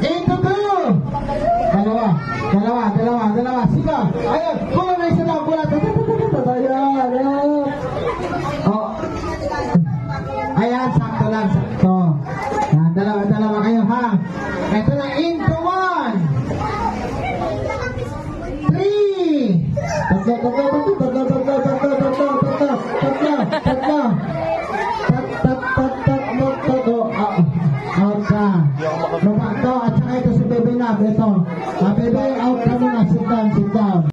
Into 2. Dalawa. Sige. Ayun. Kulang na isa daw. Kulang. Ayun. Oh. Ayan, sakto lang. Sakto. Yan, dalawa kayo, ha? Ito na, into 1. 3. Out ka. Baba to, at saka ito si Bebe Nab. Ito. Bebe, out ka muna. Sit down.